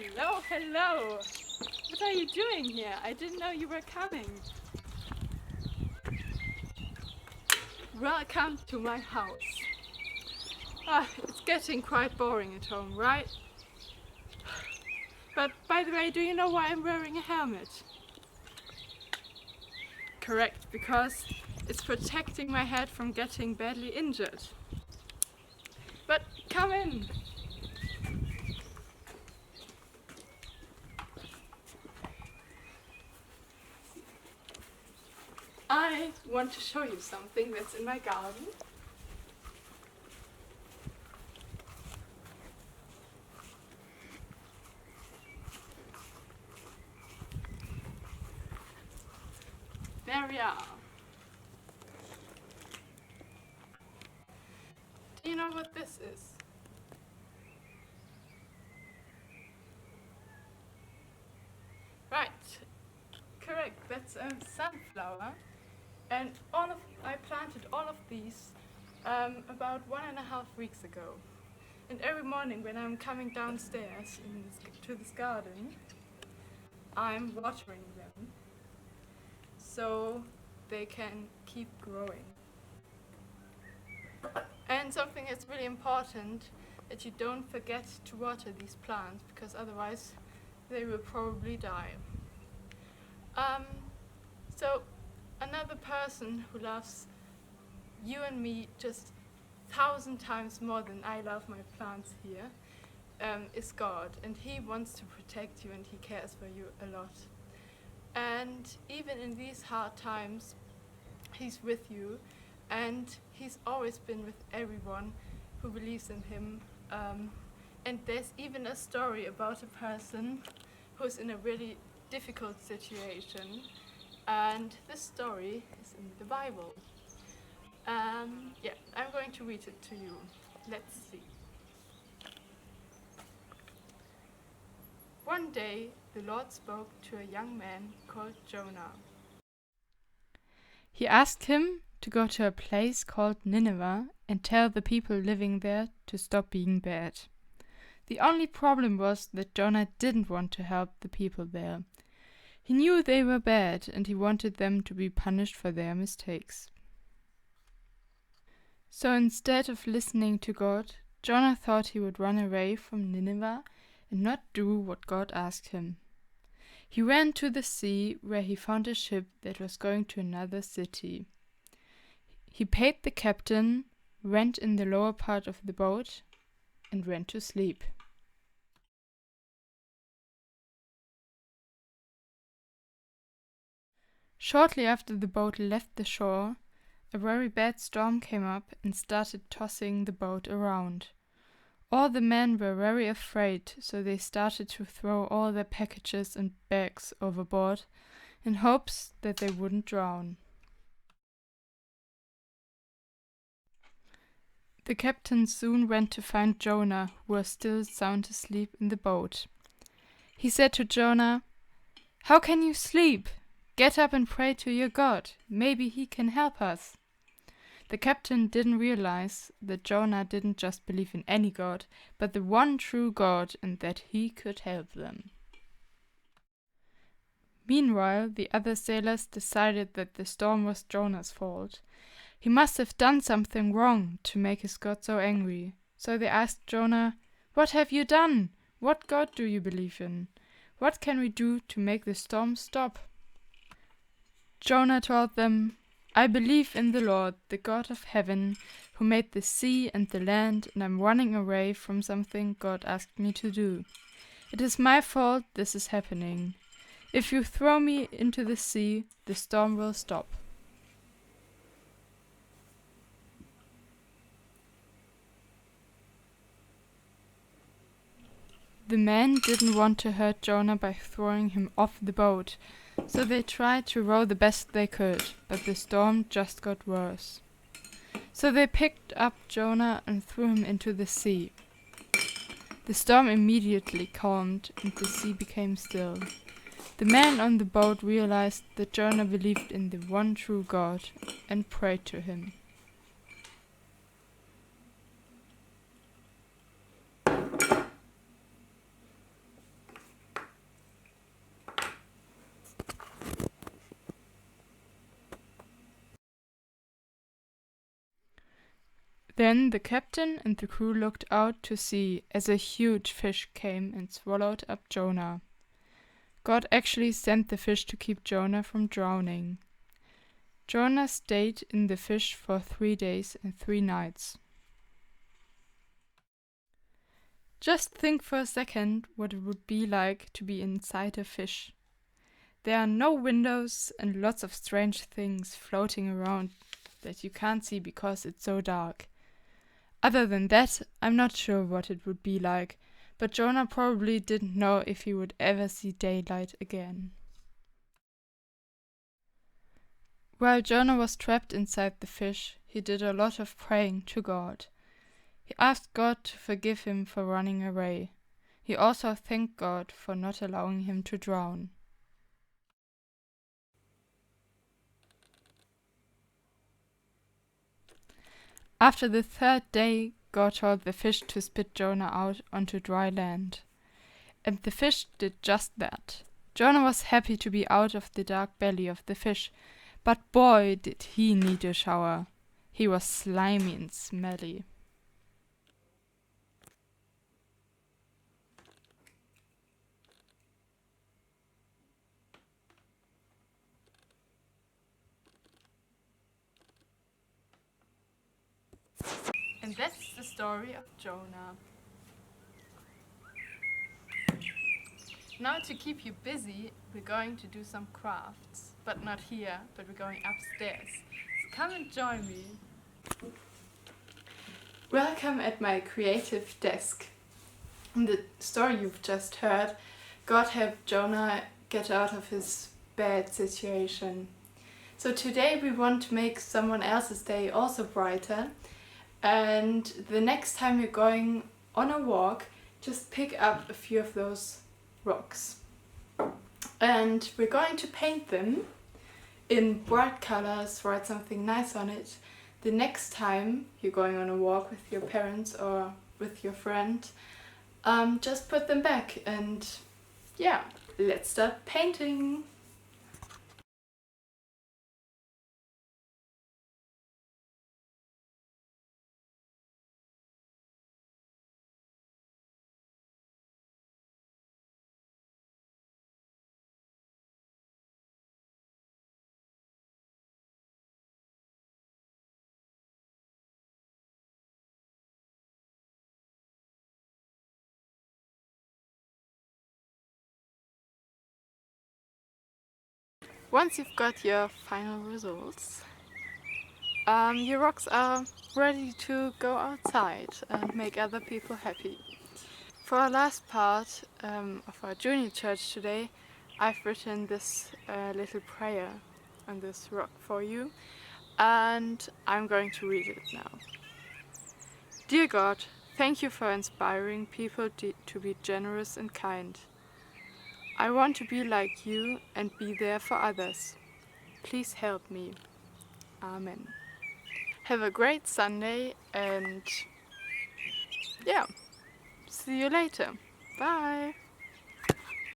Hello, hello! What are you doing here? I didn't know you were coming. Welcome to my house. It's getting quite boring at home, right? But by the way, do you know why I'm wearing a helmet? Correct, because it's protecting my head from getting badly injured. But come in! I want to show you something that's in my garden. There we are. Do you know what this is? Right, correct, that's a sunflower. And I planted all of these about 1.5 weeks ago. And every morning when I'm coming downstairs to this garden, I'm watering them so they can keep growing. And something that's really important, that you don't forget to water these plants, because otherwise they will probably die. So another person who loves you and me just 1,000 times more than I love my plants here is God, and He wants to protect you and He cares for you a lot. And even in these hard times, He's with you, and He's always been with everyone who believes in Him. And there's even a story about a person who's in a really difficult situation, and this story is in the Bible. I'm going to read it to you. Let's see. One day, the Lord spoke to a young man called Jonah. He asked him to go to a place called Nineveh and tell the people living there to stop being bad. The only problem was that Jonah didn't want to help the people there. He knew they were bad and he wanted them to be punished for their mistakes. So instead of listening to God, Jonah thought he would run away from Nineveh and not do what God asked him. He ran to the sea, where he found a ship that was going to another city. He paid the captain, went in the lower part of the boat, and went to sleep. Shortly after the boat left the shore, a very bad storm came up and started tossing the boat around. All the men were very afraid, so they started to throw all their packages and bags overboard in hopes that they wouldn't drown. The captain soon went to find Jonah, who was still sound asleep in the boat. He said to Jonah, "How can you sleep? Get up and pray to your God. Maybe he can help us." The captain didn't realize that Jonah didn't just believe in any god, but the one true God, and that he could help them. Meanwhile, the other sailors decided that the storm was Jonah's fault. He must have done something wrong to make his God so angry. So they asked Jonah, "What have you done? What God do you believe in? What can we do to make the storm stop?" Jonah told them, "I believe in the Lord, the God of heaven, who made the sea and the land, and I'm running away from something God asked me to do. It is my fault this is happening. If you throw me into the sea, the storm will stop." The men didn't want to hurt Jonah by throwing him off the boat, so they tried to row the best they could, but the storm just got worse. So they picked up Jonah and threw him into the sea. The storm immediately calmed and the sea became still. The men on the boat realized that Jonah believed in the one true God and prayed to him. Then the captain and the crew looked out to sea as a huge fish came and swallowed up Jonah. God actually sent the fish to keep Jonah from drowning. Jonah stayed in the fish for 3 days and 3 nights. Just think for a second what it would be like to be inside a fish. There are no windows and lots of strange things floating around that you can't see because it's so dark. Other than that, I'm not sure what it would be like, but Jonah probably didn't know if he would ever see daylight again. While Jonah was trapped inside the fish, he did a lot of praying to God. He asked God to forgive him for running away. He also thanked God for not allowing him to drown. After the 3rd day, God told the fish to spit Jonah out onto dry land. And the fish did just that. Jonah was happy to be out of the dark belly of the fish, but boy did he need a shower. He was slimy and smelly. And that's the story of Jonah. Now to keep you busy, we're going to do some crafts. But not here, but we're going upstairs. So come and join me. Welcome at my creative desk. In the story you've just heard, God helped Jonah get out of his bad situation. So today we want to make someone else's day also brighter. And the next time you're going on a walk, just pick up a few of those rocks. And we're going to paint them in bright colors, write something nice on it. The next time you're going on a walk with your parents or with your friend, just put them back and yeah, let's start painting. Once you've got your final results, your rocks are ready to go outside and make other people happy. For our last part of our junior church today, I've written this little prayer on this rock for you, and I'm going to read it now. Dear God, thank you for inspiring people to be generous and kind. I want to be like you and be there for others. Please help me. Amen. Have a great Sunday and yeah, see you later. Bye.